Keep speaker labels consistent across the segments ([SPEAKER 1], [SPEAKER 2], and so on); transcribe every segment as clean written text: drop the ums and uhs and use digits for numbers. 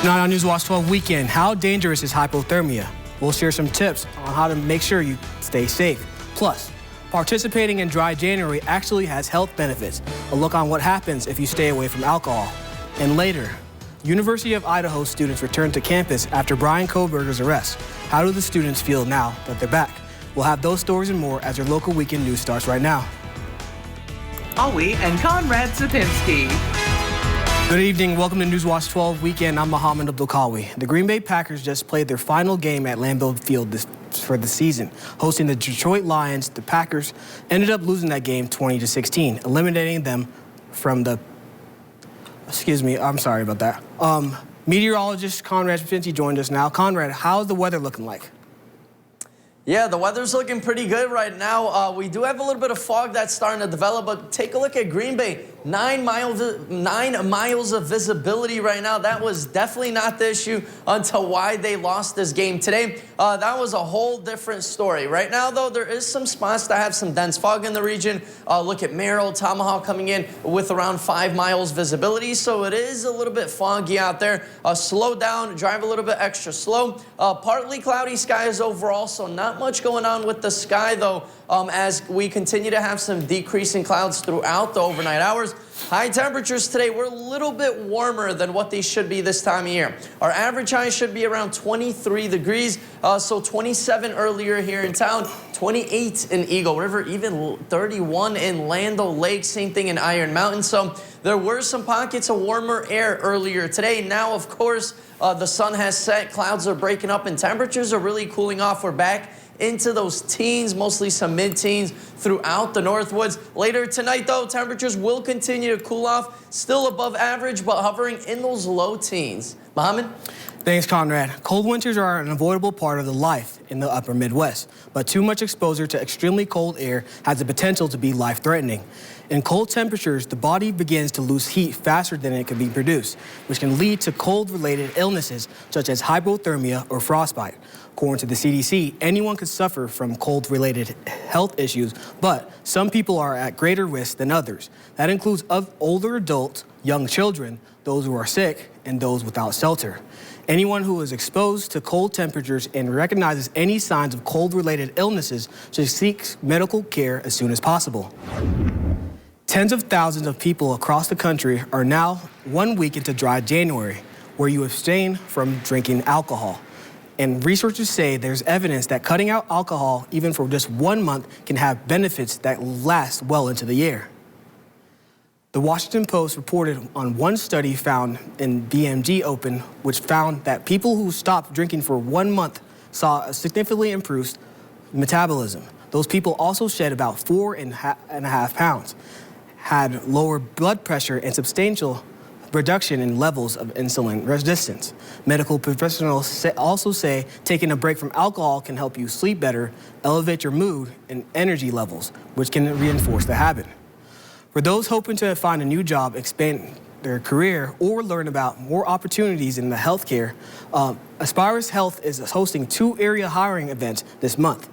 [SPEAKER 1] Tonight on Newswatch 12 Weekend, how dangerous is hypothermia? We'll share some tips on how to make sure you stay safe. Plus, participating in Dry January actually has health benefits. A look on what happens if you stay away from alcohol. And later, University of Idaho students return to campus after Brian Kohberger's arrest. How do the students feel now that they're back? We'll have those stories and more as your local weekend news starts right now.
[SPEAKER 2] Ollie and Conrad Sapinski.
[SPEAKER 1] Good evening. Welcome to Newswatch 12 Weekend. I'm Mohammed Abdulkawi. The Green Bay Packers just played their final game at Lambeau Field for the season. Hosting the Detroit Lions, the Packers ended up losing that game 20-16, eliminating them from the... Excuse me, I'm sorry about that. Meteorologist Conrad Sapinski joined us now. Conrad, how's the weather looking like?
[SPEAKER 3] Yeah, the weather's looking pretty good right now. We do have a little bit of fog that's starting to develop, but take a look at Green Bay. 9 miles of visibility right now. That was definitely not the issue until why they lost this game today. That was a whole different story. Right now, though, there is some spots that have some dense fog in the region. Look at Merrill, Tomahawk coming in with around 5 miles visibility, so it is a little bit foggy out there. Slow down, drive a little bit extra slow. Partly cloudy skies overall, so not much going on with the sky, though, as we continue to have some decreasing clouds throughout the overnight hours. High temperatures today, we're a little bit warmer than what they should be this time of year. Our average high should be around 23 degrees, so 27 earlier here in town, 28 in Eagle River, even 31 in Lando Lake, same thing in Iron Mountain. So there were some pockets of warmer air earlier today. Now, of course, the sun has set, clouds are breaking up, and temperatures are really cooling off. We're back into those teens, mostly some mid-teens throughout the Northwoods. Later tonight, though, temperatures will continue to cool off, still above average, but hovering in those low teens. Mohammed?
[SPEAKER 1] Thanks, Conrad. Cold winters are an unavoidable part of the life in the upper Midwest, but too much exposure to extremely cold air has the potential to be life-threatening. In cold temperatures, the body begins to lose heat faster than it can be produced, which can lead to cold-related illnesses such as hypothermia or frostbite. According to the CDC, anyone could suffer from cold-related health issues, but some people are at greater risk than others. That includes older adults, young children, those who are sick, and those without shelter. Anyone who is exposed to cold temperatures and recognizes any signs of cold-related illnesses should seek medical care as soon as possible. Tens of thousands of people across the country are now 1 week into Dry January, where you abstain from drinking alcohol. And researchers say there's evidence that cutting out alcohol, even for just 1 month, can have benefits that last well into the year. The Washington Post reported on one study found in BMG Open, which found that people who stopped drinking for 1 month saw a significantly improved metabolism. Those people also shed about 4.5 pounds, had lower blood pressure, and substantial reduction in levels of insulin resistance. Medical professionals also say taking a break from alcohol can help you sleep better, elevate your mood and energy levels, which can reinforce the habit. For those hoping to find a new job, expand their career, or learn about more opportunities in the healthcare, Aspirus Health is hosting 2 area hiring events this month.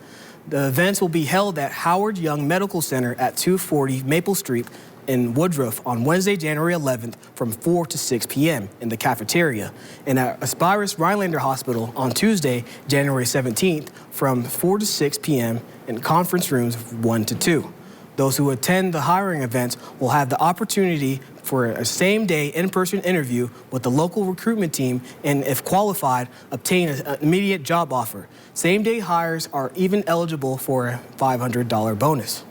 [SPEAKER 1] The events will be held at Howard Young Medical Center at 240 Maple Street in Woodruff on Wednesday, January 11th from 4 to 6 p.m. in the cafeteria, and at Aspirus Rhinelander Hospital on Tuesday, January 17th from 4 to 6 p.m. in conference rooms 1 to 2. Those who attend the hiring events will have the opportunity for a same-day in-person interview with the local recruitment team and, if qualified, obtain an immediate job offer. Same-day hires are even eligible for a $500 bonus.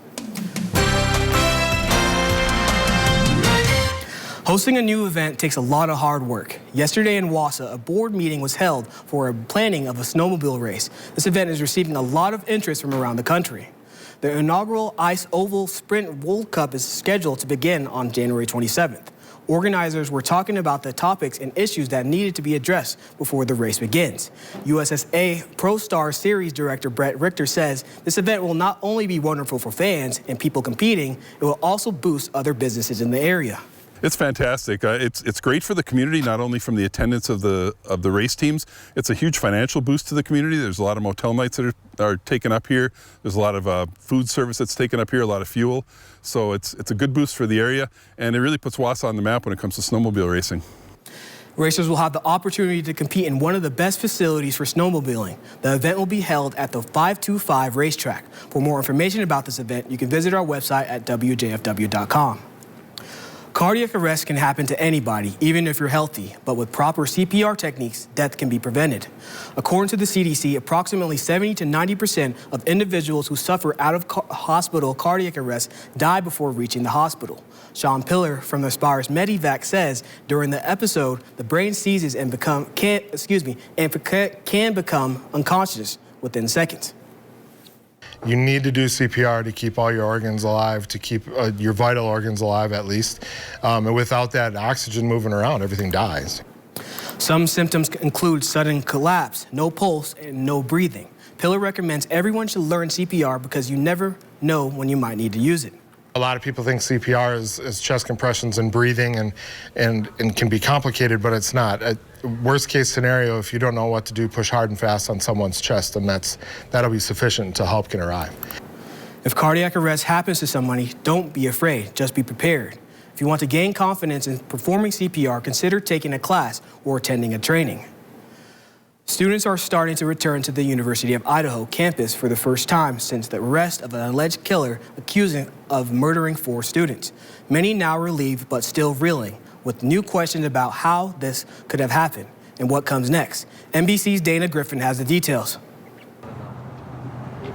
[SPEAKER 1] Hosting a new event takes a lot of hard work. Yesterday in Wausau, a board meeting was held for a planning of a snowmobile race. This event is receiving a lot of interest from around the country. The inaugural Ice Oval Sprint World Cup is scheduled to begin on January 27th. Organizers were talking about the topics and issues that needed to be addressed before the race begins. USSA Pro Star Series Director Brett Richter says this event will not only be wonderful for fans and people competing, it will also boost other businesses in the area.
[SPEAKER 4] It's fantastic. It's great for the community, not only from the attendance of the race teams. It's a huge financial boost to the community. There's a lot of motel nights that are taken up here. There's a lot of food service that's taken up here, a lot of fuel. So it's a good boost for the area, and it really puts Wausau on the map when it comes to snowmobile racing.
[SPEAKER 1] Racers will have the opportunity to compete in one of the best facilities for snowmobiling. The event will be held at the 525 racetrack. For more information about this event, you can visit our website at wjfw.com. Cardiac arrest can happen to anybody, even if you're healthy, but with proper CPR techniques, death can be prevented. According to the CDC, approximately 70 to 90% of individuals who suffer out-of-hospital cardiac arrest die before reaching the hospital. Sean Pillar from the Aspire's Medivac says during the episode, the brain seizes and can become unconscious within seconds.
[SPEAKER 5] You need to do CPR to keep all your organs alive, to keep your vital organs alive at least. And without that oxygen moving around, everything dies.
[SPEAKER 1] Some symptoms include sudden collapse, no pulse, and no breathing. Pillar recommends everyone should learn CPR because you never know when you might need to use it.
[SPEAKER 5] A lot of people think CPR is chest compressions and breathing and can be complicated, but it's not. Worst case scenario, if you don't know what to do, push hard and fast on someone's chest, and that'll be sufficient to help can arrive.
[SPEAKER 1] If cardiac arrest happens to somebody, don't be afraid, just be prepared. If you want to gain confidence in performing CPR, consider taking a class or attending a training. Students are starting to return to the University of Idaho campus for the first time since the arrest of an alleged killer accused of murdering 4 students. Many now relieved but still reeling, with new questions about how this could have happened and what comes next. NBC's Dana Griffin has the details.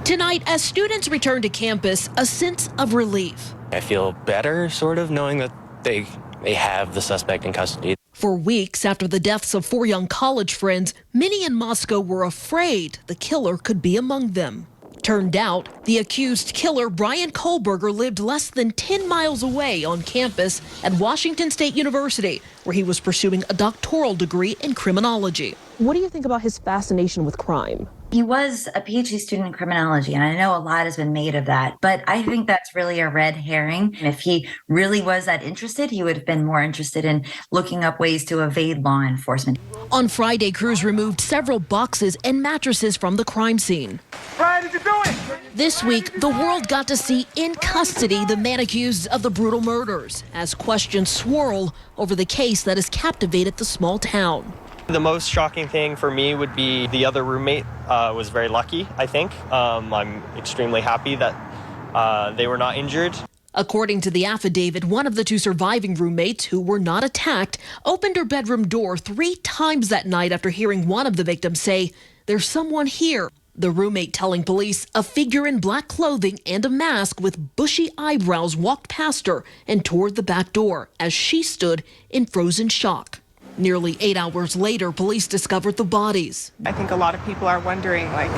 [SPEAKER 6] Tonight, as students return to campus, a sense of relief.
[SPEAKER 7] I feel better, sort of, knowing that they have the suspect in custody.
[SPEAKER 6] For weeks after the deaths of 4 young college friends, many in Moscow were afraid the killer could be among them. Turned out, the accused killer, Brian Kohlberger, lived less than 10 miles away on campus at Washington State University, where he was pursuing a doctoral degree in criminology. What do you think about his fascination with crime?
[SPEAKER 8] He was a PhD student in criminology, and I know a lot has been made of that, but I think that's really a red herring. If he really was that interested, he would have been more interested in looking up ways to evade law enforcement.
[SPEAKER 6] On Friday, crews removed several boxes and mattresses from the crime scene.
[SPEAKER 9] Brian, did you do it?
[SPEAKER 6] This week, the world got to see in custody the man accused of the brutal murders, as questions swirl over the case that has captivated the small town.
[SPEAKER 7] The most shocking thing for me would be the other roommate was very lucky, I think. I'm extremely happy that they were not injured.
[SPEAKER 6] According to the affidavit, one of the 2 surviving roommates who were not attacked opened her bedroom door 3 times that night after hearing one of the victims say, "There's someone here." The roommate telling police a figure in black clothing and a mask with bushy eyebrows walked past her and toward the back door as she stood in frozen shock. Nearly 8 hours later, police discovered the bodies.
[SPEAKER 10] I think a lot of people are wondering, like,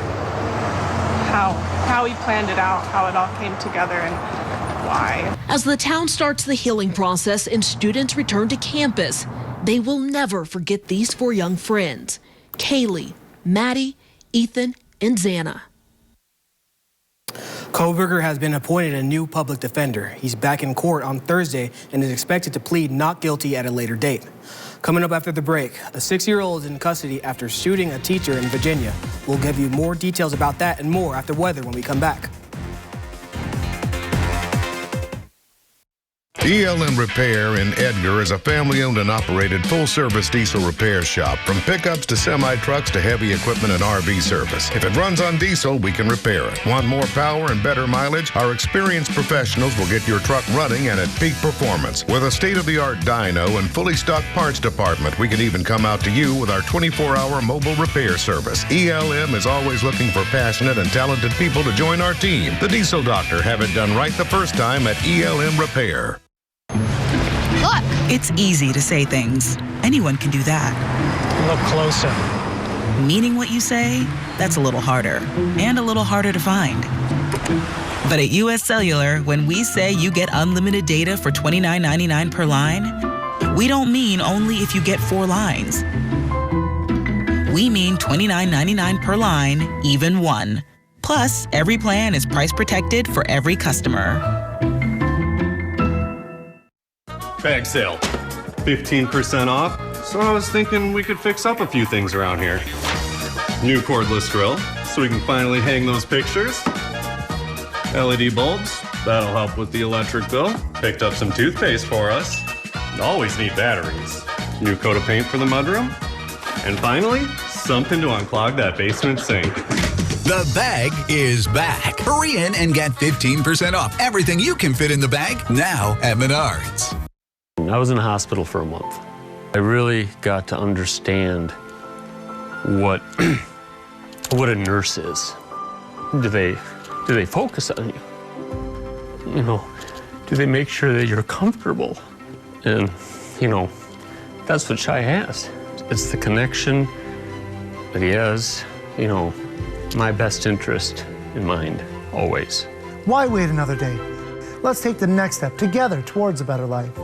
[SPEAKER 10] how he planned it out, how it all came together, and why.
[SPEAKER 6] As the town starts the healing process and students return to campus, they will never forget these 4 young friends: Kaylee, Maddie, Ethan, and Xana.
[SPEAKER 1] Kohlberger has been appointed a new public defender. He's back in court on Thursday and is expected to plead not guilty at a later date. Coming up after the break, a 6-year-old is in custody after shooting a teacher in Virginia. We'll give you more details about that and more after weather when we come back.
[SPEAKER 11] ELM Repair in Edgar is a family-owned and operated full-service diesel repair shop. From pickups to semi-trucks to heavy equipment and RV service. If it runs on diesel, we can repair it. Want more power and better mileage? Our experienced professionals will get your truck running and at peak performance. With a state-of-the-art dyno and fully stocked parts department, we can even come out to you with our 24-hour mobile repair service. ELM is always looking for passionate and talented people to join our team. The Diesel Doctor, have it done right the first time at ELM Repair.
[SPEAKER 12] Look! It's easy to say things. Anyone can do that.
[SPEAKER 9] Look closer.
[SPEAKER 12] Meaning what you say, that's a little harder. And a little harder to find. But at US Cellular, when we say you get unlimited data for $29.99 per line, we don't mean only if you get 4 lines. We mean $29.99 per line, even 1. Plus, every plan is price protected for every customer.
[SPEAKER 13] Bag sale, 15% off. So I was thinking we could fix up a few things around here. New cordless drill, so we can finally hang those pictures. LED bulbs, that'll help with the electric bill. Picked up some toothpaste for us. Always need batteries. new coat of paint for the mudroom, and finally, something to unclog that basement sink.
[SPEAKER 14] The bag is back. Hurry in and get 15% off everything you can fit in the bag now at Menards.
[SPEAKER 15] I was in the hospital for a month. I really got to understand what what a nurse is. Do they focus on you? You know, do they make sure that you're comfortable? And, you know, that's what Shai has. It's the connection that he has, you know, my best interest in mind, always.
[SPEAKER 16] Why wait another day? Let's take the next step together towards a better life.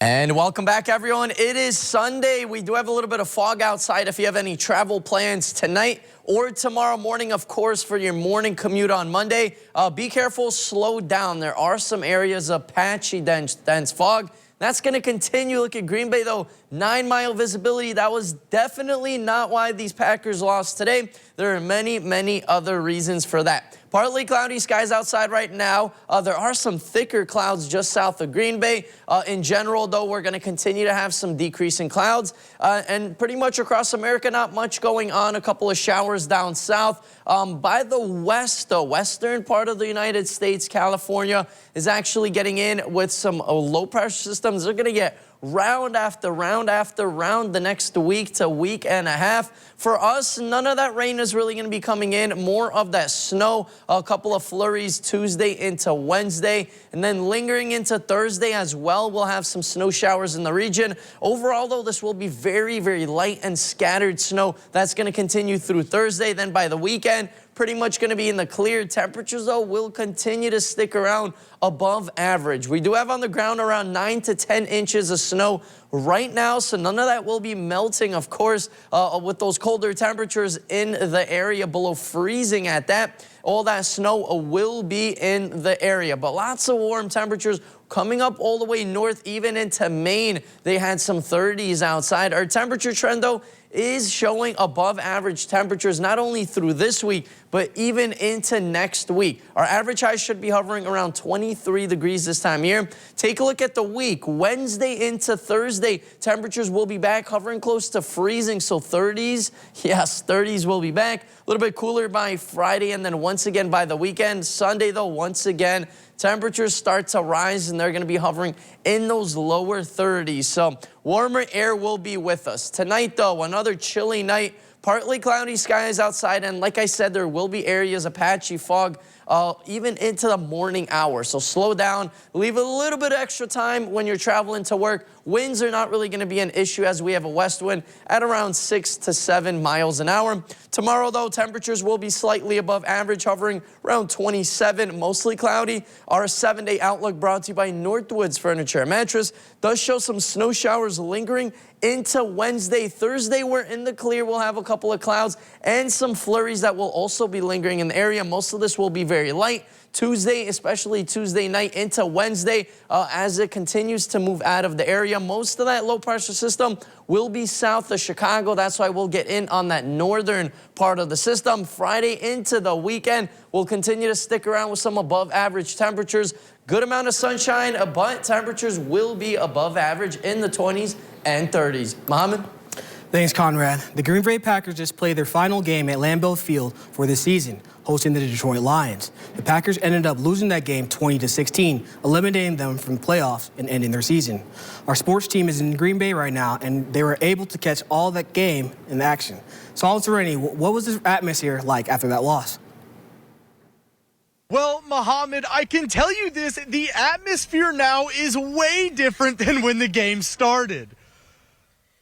[SPEAKER 3] And welcome back, everyone. It is Sunday. We do have a little bit of fog outside if you have any travel plans tonight or tomorrow morning, of course, for your morning commute on Monday. Be careful, slow down. There are some areas of patchy, dense fog. That's going to continue. Look at Green Bay, though. 9-mile visibility. That was definitely not why these Packers lost today. There are many, many other reasons for that. Partly cloudy skies outside right now. There are some thicker clouds just south of Green Bay. In general, though, we're going to continue to have some decrease in clouds. And pretty much across America, not much going on. A couple of showers down south. By the west, the western part of the United States, California, is actually getting in with some low-pressure systems. They're going to get round after round after round the next week to week and a half. For us, none of that rain is really going to be coming in. More of that snow, a couple of flurries Tuesday into Wednesday, and then lingering into Thursday as well. We'll have some snow showers in the region. Overall, though, this will be very, very light and scattered snow. That's going to continue through Thursday. Then by the weekend, pretty much going to be in the clear. Temperatures, though, will continue to stick around above average. We do have on the ground around 9 to 10 inches of snow right now, so none of that will be melting, of course, with those colder temperatures in the area below freezing at that. All that snow will be in the area, but lots of warm temperatures coming up all the way north, even into Maine. They had some 30s outside. Our temperature trend, though, is showing above average temperatures, not only through this week, but even into next week. Our average high should be hovering around 23 degrees this time of year. Take a look at the week. Wednesday into Thursday, temperatures will be back hovering close to freezing. So 30s, yes, 30s will be back. A little bit cooler by Friday, and then once again by the weekend. Sunday, though, once again, temperatures start to rise, and they're going to be hovering in those lower 30s. So warmer air will be with us. Tonight, though, another chilly night. Partly cloudy skies outside, and like I said, there will be areas of patchy fog even into the morning hours. So slow down, leave a little bit of extra time when you're traveling to work. Winds are not really going to be an issue as we have a west wind at around 6 to 7 miles an hour. Tomorrow, though, temperatures will be slightly above average, hovering around 27, mostly cloudy. Our 7-day outlook brought to you by Northwoods Furniture and Mattress does show some snow showers lingering into Wednesday. Thursday, we're in the clear. We'll have a couple of clouds and some flurries that will also be lingering in the area. Most of this will be very light. Tuesday, especially Tuesday night into Wednesday, as it continues to move out of the area. Most of that low pressure system will be south of Chicago. That's why we'll get in on that northern part of the system. Friday into the weekend, we'll continue to stick around with some above average temperatures. Good amount of sunshine, but temperatures will be above average in the 20s and 30s. Mohammed?
[SPEAKER 1] Thanks, Conrad. The Green Bay Packers just played their final game at Lambeau Field for the season, hosting the Detroit Lions. The Packers ended up losing that game 20-16, eliminating them from playoffs and ending their season. Our sports team is in Green Bay right now, and they were able to catch all that game in action. Solid Serenity, what was the atmosphere like after that loss?
[SPEAKER 17] Well, Mohammed, I can tell you this, the atmosphere now is way different than when the game started.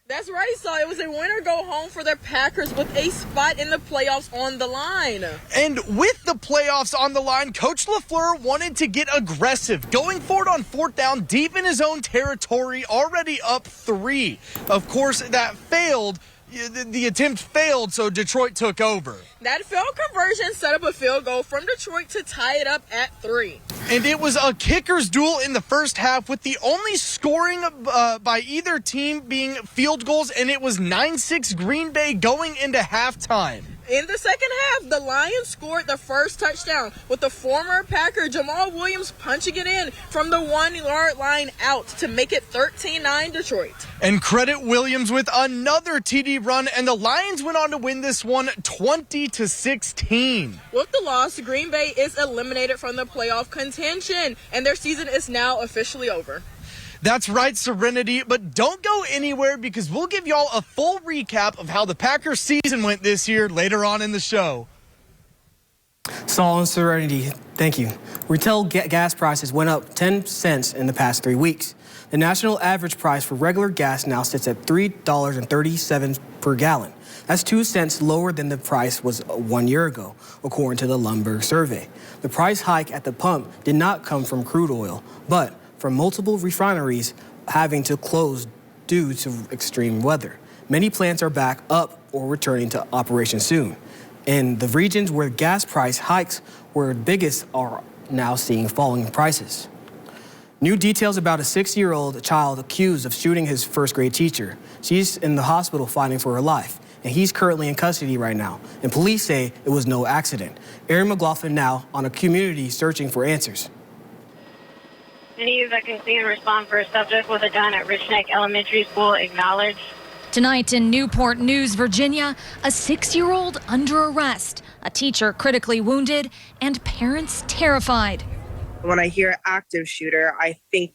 [SPEAKER 18] That's right, so it was a win or go home for the Packers with a spot in the playoffs on the line.
[SPEAKER 17] And with the playoffs on the line, Coach LaFleur wanted to get aggressive, going for it on fourth down, deep in his own territory, already up 3. Of course, that failed. The attempt failed, so Detroit took over.
[SPEAKER 18] That field conversion set up a field goal from Detroit to tie it up at 3.
[SPEAKER 17] And it was a kicker's duel in the first half, with the only scoring by either team being field goals, and it was 9-6 Green Bay going into halftime.
[SPEAKER 18] In the second half, the Lions scored the first touchdown with the former Packer Jamal Williams punching it in from the 1-yard line out to make it 13-9 Detroit.
[SPEAKER 17] And credit Williams with another TD run, and the Lions went on to win this one 20-16.
[SPEAKER 18] With the loss, Green Bay is eliminated from the playoff contention, and their season is now officially over.
[SPEAKER 17] That's right, Serenity, but don't go anywhere because we'll give y'all a full recap of how the Packers season went this year later on in the show.
[SPEAKER 1] Saul and Serenity, thank you. Retail gas prices went up 10 cents in the past 3 weeks. The national average price for regular gas now sits at $3.37 per gallon. That's 2 cents lower than the price was 1 year ago, according to the Lumber survey. The price hike at the pump did not come from crude oil, but from multiple refineries having to close due to extreme weather. Many plants are back up or returning to operation soon. And the regions where gas price hikes were biggest are now seeing falling prices. New details about a 6-year-old child accused of shooting his first-grade teacher. She's in the hospital fighting for her life, and he's currently in custody right now. And police say it was no accident. Aaron McLaughlin now on a community searching for answers.
[SPEAKER 19] Any that can see and respond for a subject with a gun at Rich Neck Elementary School acknowledge.
[SPEAKER 20] Tonight in Newport News, Virginia, a 6-year-old under arrest, a teacher critically wounded, and parents terrified.
[SPEAKER 21] When I hear active shooter, I think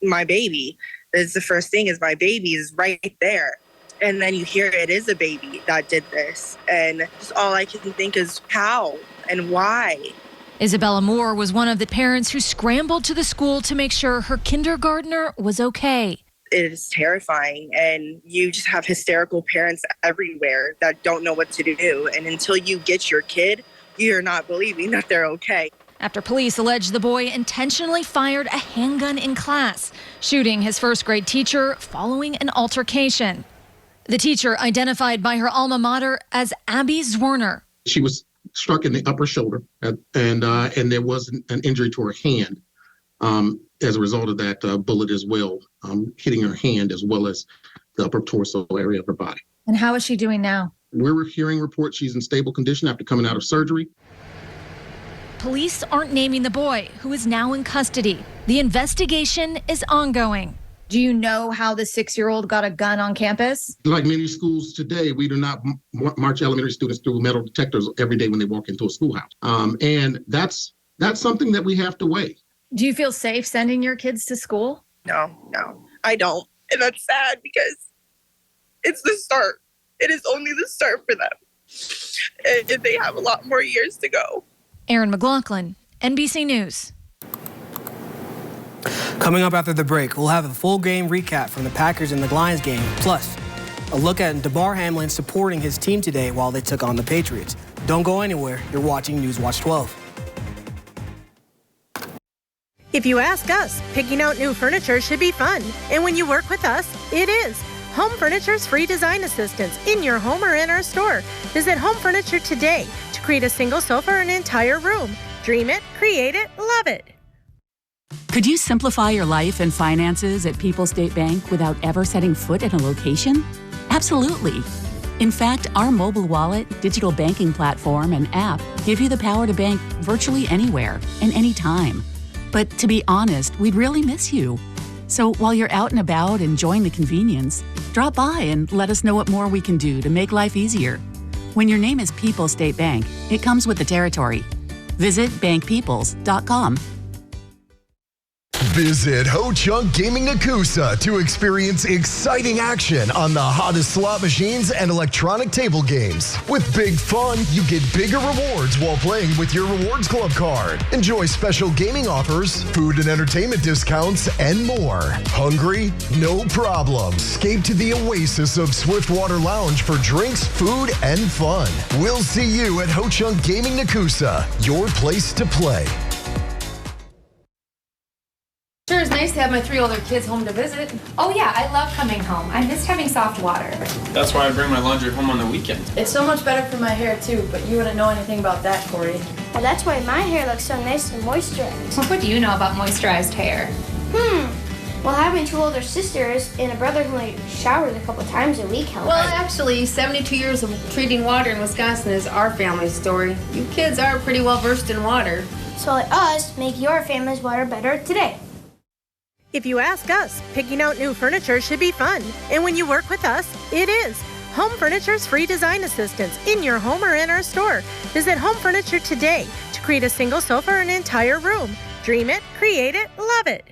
[SPEAKER 21] my baby. It's the first thing is my baby is right there. And then you hear it is a baby that did this. And just all I can think is how and why.
[SPEAKER 20] Isabella Moore was one of the parents who scrambled to the school to make sure her kindergartner was okay.
[SPEAKER 21] It is terrifying, and you just have hysterical parents everywhere that don't know what to do. And until you get your kid, you're not believing that they're okay.
[SPEAKER 20] After police allege the boy intentionally fired a handgun in class, shooting his first-grade teacher following an altercation. The teacher, identified by her alma mater as Abby Zwerner.
[SPEAKER 22] She was struck in the upper shoulder, and there was an injury to her hand as a result of that bullet as well, hitting her hand as well as the upper torso area of her body.
[SPEAKER 20] And how is she doing now?
[SPEAKER 22] We're hearing reports she's in stable condition after coming out of surgery.
[SPEAKER 20] Police aren't naming the boy, who is now in custody. The investigation is ongoing.
[SPEAKER 23] Do you know how the 6-year-old got a gun on campus?
[SPEAKER 22] Like many schools today, we do not march elementary students through metal detectors every day when they walk into a schoolhouse. And that's something that we have to weigh.
[SPEAKER 23] Do you feel safe sending your kids to school?
[SPEAKER 21] No, I don't. And that's sad because it's the start. It is only the start for them. And they have a lot more years to go.
[SPEAKER 20] Aaron McLaughlin, NBC News.
[SPEAKER 1] Coming up after the break, we'll have a full game recap from the Packers and the Lions game, plus a look at DeMar Hamlin supporting his team today while they took on the Patriots. Don't go anywhere. You're watching Newswatch 12.
[SPEAKER 24] If you ask us, picking out new furniture should be fun. And when you work with us, it is. Home Furniture's free design assistance in your home or in our store. Visit Home Furniture today to create a single sofa or an entire room. Dream it, create it, love it.
[SPEAKER 25] Could you simplify your life and finances at People's State Bank without ever setting foot in a location? Absolutely. In fact, our mobile wallet, digital banking platform, and app give you the power to bank virtually anywhere and anytime. But to be honest, we'd really miss you. So while you're out and about enjoying the convenience, drop by and let us know what more we can do to make life easier. When your name is People's State Bank, it comes with the territory. Visit bankpeoples.com.
[SPEAKER 26] Visit Ho Chunk Gaming Nakusa to experience exciting action on the hottest slot machines and electronic table games. With big fun, you get bigger rewards while playing with your Rewards Club card. Enjoy special gaming offers, food and entertainment discounts, and more. Hungry? No problem. Escape to the oasis of Swiftwater Lounge for drinks, food, and fun. We'll see you at Ho Chunk Gaming Nakusa, your place to play.
[SPEAKER 27] Sure, it's nice to have my 3 older kids home to visit. Oh yeah, I love coming home. I missed having soft water.
[SPEAKER 28] That's why I bring my laundry home on the weekend.
[SPEAKER 27] It's so much better for my hair too, but you wouldn't know anything about that, Corey.
[SPEAKER 29] Well, that's why my hair looks so nice and moisturized.
[SPEAKER 27] What do you know about moisturized hair?
[SPEAKER 2] Well, having two older sisters and a brother who only showers a couple times a week helps.
[SPEAKER 27] Well, actually, 72 years of treating water in Wisconsin is our family story. You kids are pretty well versed in water.
[SPEAKER 2] So let us make your family's water better today.
[SPEAKER 24] If you ask us, picking out new furniture should be fun. And when you work with us, it is. Home Furniture's free design assistance in your home or in our store. Visit Home Furniture today to create a single sofa or an entire room. Dream it, create it, love it.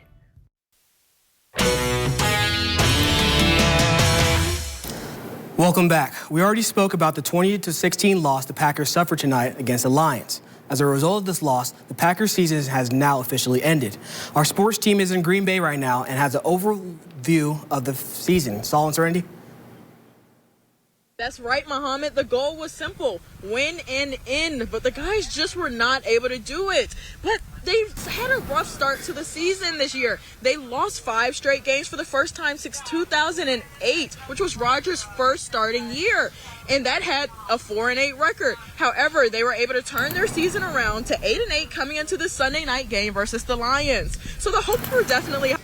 [SPEAKER 1] Welcome back. We already spoke about the 20-16 loss the Packers suffered tonight against the Lions. As a result of this loss, the Packers season has now officially ended. Our sports team is in Green Bay right now and has an overview of the season. Saul and Serenity?
[SPEAKER 18] That's right, Muhammad. The goal was simple, win and end, but the guys just were not able to do it. But they've had a rough start to the season this year. They lost 5 straight games for the first time since 2008, which was Rodgers' first starting year. And that had a 4-8 record. However, they were able to turn their season around to 8-8 coming into the Sunday night game versus the Lions. So the hopes were definitely high.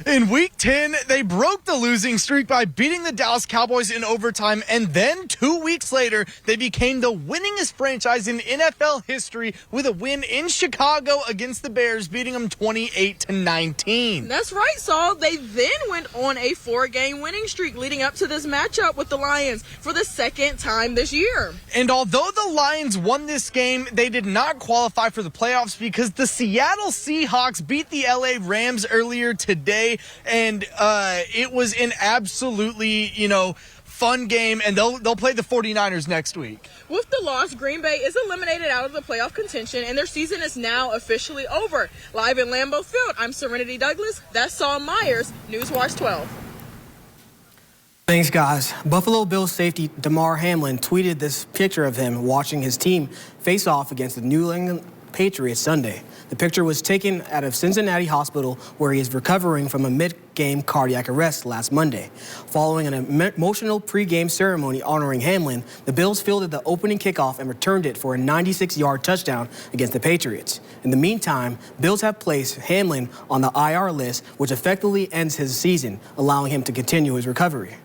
[SPEAKER 17] In Week 10, they broke the losing streak by beating the Dallas Cowboys in overtime, and then 2 weeks later, they became the winningest franchise in NFL history with a win in Chicago against the Bears, beating them 28-19.
[SPEAKER 18] That's right, Saul. They then went on a 4-game winning streak leading up to this matchup with the Lions for the second time this year.
[SPEAKER 17] And although the Lions won this game, they did not qualify for the playoffs because the Seattle Seahawks beat the LA Rams earlier today. And it was an absolutely, fun game, and they'll play the 49ers next week.
[SPEAKER 18] With the loss, Green Bay is eliminated out of the playoff contention, and their season is now officially over. Live in Lambeau Field, I'm Serenity Douglas. That's Saul Myers, Newswatch 12.
[SPEAKER 1] Thanks, guys. Buffalo Bills safety Damar Hamlin tweeted this picture of him watching his team face off against the New England Patriots Sunday. The picture was taken out of Cincinnati Hospital, where he is recovering from a mid-game cardiac arrest last Monday. Following an emotional pre-game ceremony honoring Hamlin, the Bills fielded the opening kickoff and returned it for a 96-yard touchdown against the Patriots. In the meantime, Bills have placed Hamlin on the IR list, which effectively ends his season, allowing him to continue his recovery.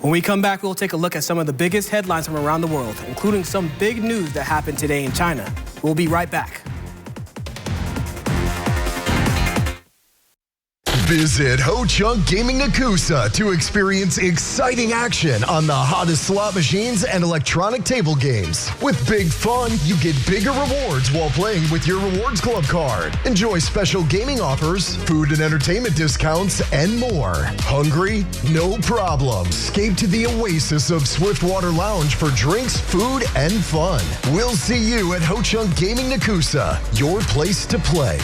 [SPEAKER 1] When we come back, we'll take a look at some of the biggest headlines from around the world, including some big news that happened today in China. We'll be right back.
[SPEAKER 26] Visit Ho Chunk Gaming Nakusa to experience exciting action on the hottest slot machines and electronic table games. With big fun, you get bigger rewards while playing with your Rewards Club card. Enjoy special gaming offers, food and entertainment discounts, and more. Hungry? No problem. Escape to the oasis of Swiftwater Lounge for drinks, food, and fun. We'll see you at Ho Chunk Gaming Nakusa, your place to play.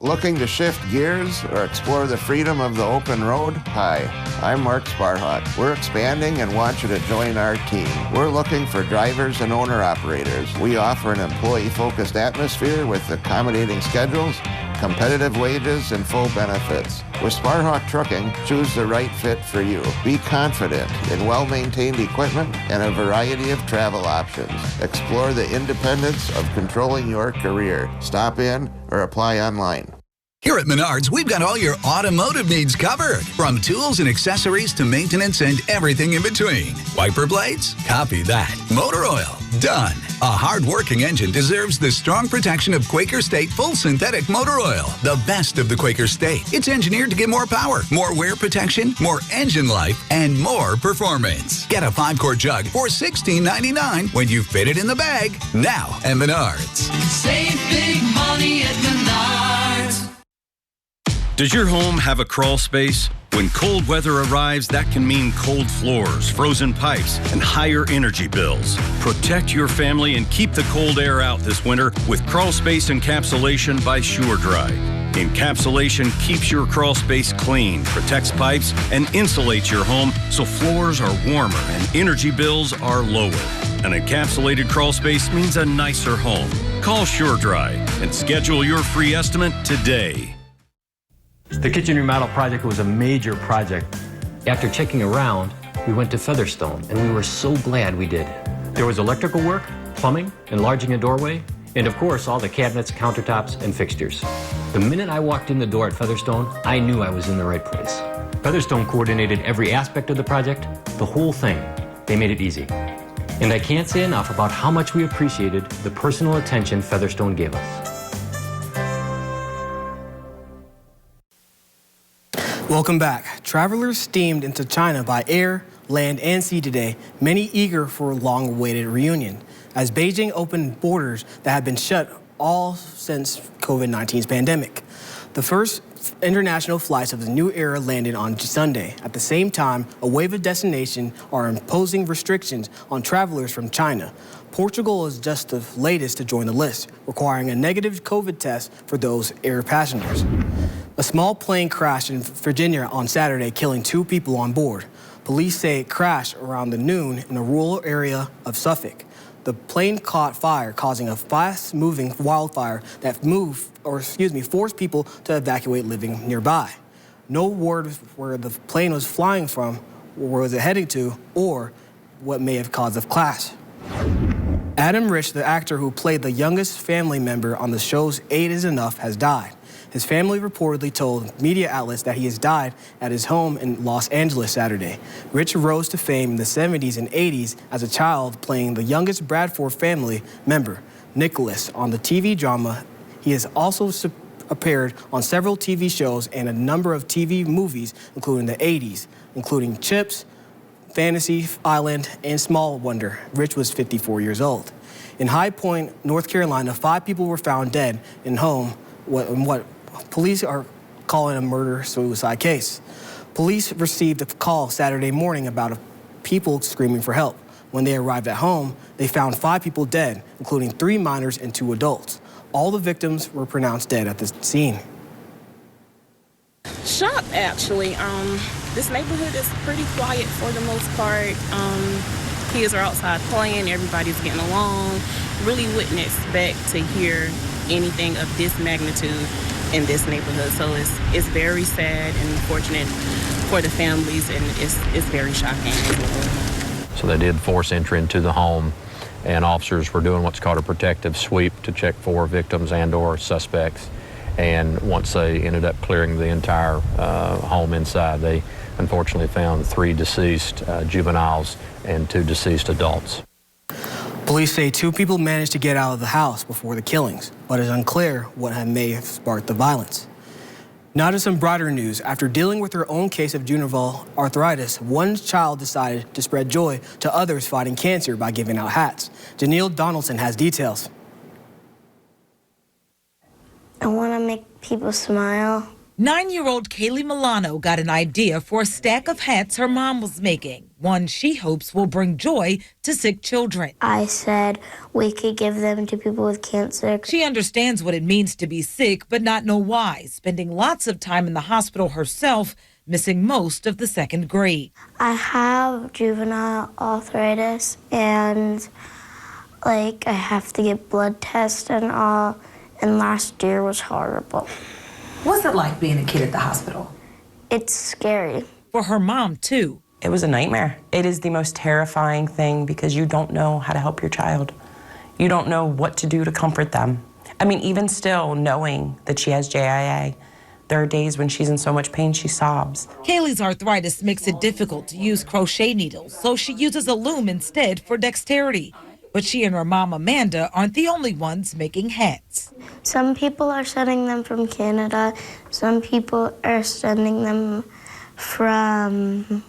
[SPEAKER 4] Looking to shift gears or explore the freedom of the open road? Hi, I'm Mark Sparhawk. We're expanding and want you to join our team. We're looking for drivers and owner-operators. We offer an employee-focused atmosphere with accommodating schedules, competitive wages, and full benefits. With Sparhawk Trucking, choose the right fit for you. Be confident in well-maintained equipment and a variety of travel options. Explore the independence of controlling your career. Stop in or apply online.
[SPEAKER 14] Here at Menards, we've got all your automotive needs covered. From tools and accessories to maintenance and everything in between. Wiper blades? Copy that. Motor oil? Done. A hard-working engine deserves the strong protection of Quaker State Full Synthetic Motor Oil. The best of the Quaker State. It's engineered to give more power, more wear protection, more engine life, and more performance. Get a 5-quart jug for $16.99 when you fit it in the bag. Now at Menards.
[SPEAKER 5] Save big money at Menards.
[SPEAKER 6] Does your home have a crawl space? When cold weather arrives, that can mean cold floors, frozen pipes, and higher energy bills. Protect your family and keep the cold air out this winter with Crawl Space Encapsulation by SureDry. Encapsulation keeps your crawl space clean, protects pipes, and insulates your home so floors are warmer and energy bills are lower. An encapsulated crawl space means a nicer home. Call SureDry and schedule your free estimate today.
[SPEAKER 7] The kitchen remodel project was a major project. After checking around, we went to Featherstone, and we were so glad we did. There was electrical work, plumbing, enlarging a doorway, And of course, all the cabinets, countertops, and fixtures. The minute I walked in the door at Featherstone, I knew I was in the right place. Featherstone coordinated every aspect of the project, the whole thing. They made it easy. And I can't say enough about how much we appreciated the personal attention Featherstone gave us.
[SPEAKER 1] Welcome back. Travelers steamed into China by air, land, and sea today, many eager for a long-awaited reunion, as Beijing opened borders that had been shut all since COVID-19's pandemic. The first international flights of the new era landed on Sunday. At the same time, a wave of destinations are imposing restrictions on travelers from China. Portugal is just the latest to join the list, requiring a negative COVID test for those air passengers. A small plane crashed in Virginia on Saturday, killing 2 people on board. Police say it crashed around noon in a rural area of Suffolk. The plane caught fire, causing a fast-moving wildfire that forced people to evacuate living nearby. No word where the plane was flying from, where was it heading to, or what may have caused the crash. Adam Rich, the actor who played the youngest family member on the show's 8 is Enough, has died. His family reportedly told media outlets that he has died at his home in Los Angeles Saturday. Rich rose to fame in the 70s and 80s as a child, playing the youngest Bradford family member, Nicholas, on the TV drama. He has also appeared on several TV shows and a number of TV movies, including the 80s, including Chips, Fantasy Island, and Small Wonder. Rich was 54 years old. In High Point, North Carolina, 5 people were found dead in home, what police are calling a murder-suicide case. Police received a call Saturday morning about people screaming for help. When they arrived at home, they found 5 people dead, including 3 minors and 2 adults. All the victims were pronounced dead at the scene.
[SPEAKER 8] Shocked, actually. This neighborhood is pretty quiet for the most part. Kids are outside playing, everybody's getting along. Really wouldn't expect to hear anything of this magnitude in this neighborhood. So it's very sad and unfortunate for the families, and it's very shocking.
[SPEAKER 7] So they did force entry into the home, and officers were doing what's called a protective sweep to check for victims and or suspects. And once they ended up clearing the entire home inside, they unfortunately found 3 deceased juveniles and 2 deceased adults.
[SPEAKER 1] Police say 2 people managed to get out of the house before the killings, but it's unclear what may have sparked the violence. Now to some brighter news. After dealing with her own case of juvenile arthritis, one child decided to spread joy to others fighting cancer by giving out hats. Janelle Donaldson has details.
[SPEAKER 2] I want to make people smile.
[SPEAKER 9] 9-year-old Kaylee Milano got an idea for a stack of hats her mom was making, one she hopes will bring joy to sick children.
[SPEAKER 2] I said we could give them to people with cancer.
[SPEAKER 9] She understands what it means to be sick, but not know why, spending lots of time in the hospital herself, missing most of the 2nd grade.
[SPEAKER 2] I have juvenile arthritis, and I have to get blood tests and all, and last year was horrible.
[SPEAKER 10] What's it like being a kid at the hospital?
[SPEAKER 2] It's scary.
[SPEAKER 9] For her mom, too.
[SPEAKER 11] It was a nightmare. It is the most terrifying thing because you don't know how to help your child. You don't know what to do to comfort them. I mean, even still, knowing that she has JIA, there are days when she's in so much pain she sobs.
[SPEAKER 9] Kaylee's arthritis makes it difficult to use crochet needles, so she uses a loom instead for dexterity. But she and her mom, Amanda, aren't the only ones making hats.
[SPEAKER 2] Some people are sending them from Canada. Some people are sending them from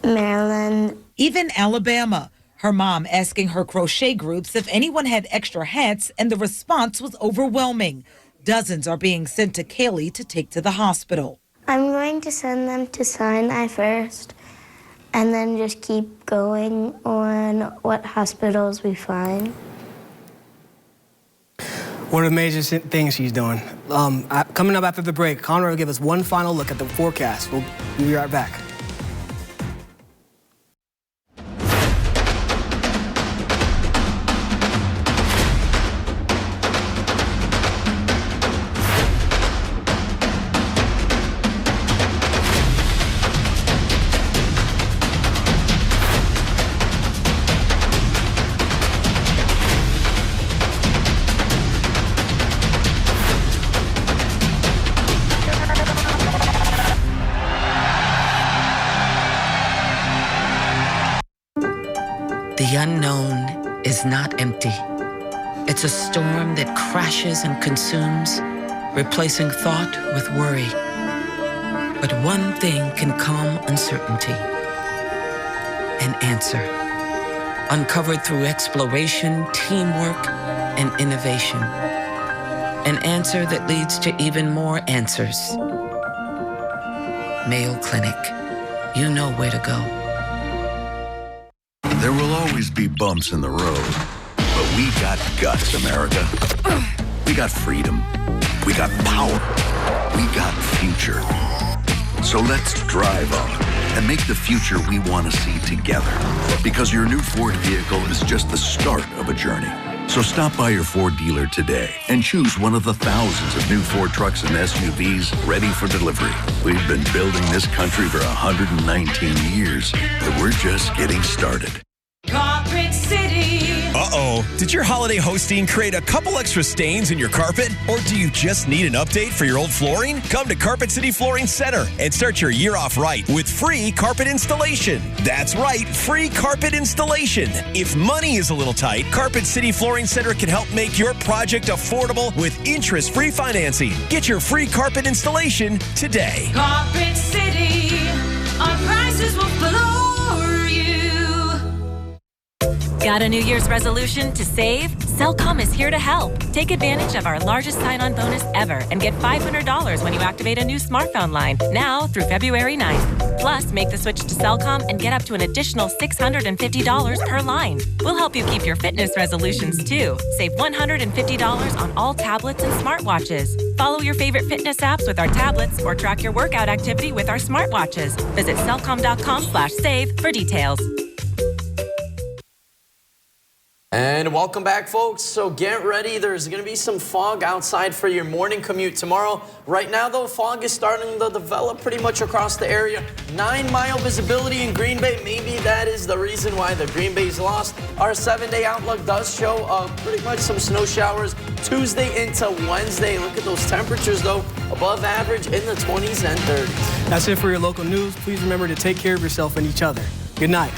[SPEAKER 2] Maryland.
[SPEAKER 9] Even Alabama. Her mom asking her crochet groups if anyone had extra hats, and the response was overwhelming. Dozens are being sent to Kaylee to take to the hospital.
[SPEAKER 2] I'm going to send them to Sinai first, and then just keep going on what hospitals we find.
[SPEAKER 1] What amazing things she's doing. Coming up after the break, Conrad will give us one final look at the forecast. We'll be right back.
[SPEAKER 3] unknown is not empty. It's a storm that crashes and consumes, replacing thought with worry. But one thing can calm uncertainty: an answer. Uncovered through exploration, teamwork, and innovation. An answer that leads to even more answers. Mayo Clinic. You know where to go.
[SPEAKER 14] There will always be bumps in the road, but we got guts, America. We got freedom. We got power. We got future. So let's drive on and make the future we want to see together. Because your new Ford vehicle is just the start of a journey. So stop by your Ford dealer today and choose one of the thousands of new Ford trucks and SUVs ready for delivery. We've been building this country for 119 years, and we're just getting started.
[SPEAKER 12] Carpet City.
[SPEAKER 13] Uh-oh. Did your holiday hosting create a couple extra stains in your carpet? Or do you just need an update for your old flooring? Come to Carpet City Flooring Center and start your year off right with free carpet installation. That's right, free carpet installation. If money is a little tight, Carpet City Flooring Center can help make your project affordable with interest-free financing. Get your free carpet installation today.
[SPEAKER 12] Carpet City. Our prices will floor you.
[SPEAKER 15] Got a New Year's resolution to save? Cellcom is here to help. Take advantage of our largest sign-on bonus ever and get $500 when you activate a new smartphone line, now through February 9th. Plus, make the switch to Cellcom and get up to an additional $650 per line. We'll help you keep your fitness resolutions, too. Save $150 on all tablets and smartwatches. Follow your favorite fitness apps with our tablets or track your workout activity with our smartwatches. Visit cellcom.com/save for details.
[SPEAKER 16] And welcome back, folks. So get ready. There's going to be some fog outside for your morning commute tomorrow. Right now, though, fog is starting to develop pretty much across the area. 9-mile visibility in Green Bay. Maybe that is the reason why the Green Bay's lost. Our 7-day outlook does show pretty much some snow showers Tuesday into Wednesday. Look at those temperatures, though, above average in the 20s and 30s.
[SPEAKER 1] That's it for your local news. Please remember to take care of yourself and each other. Good night.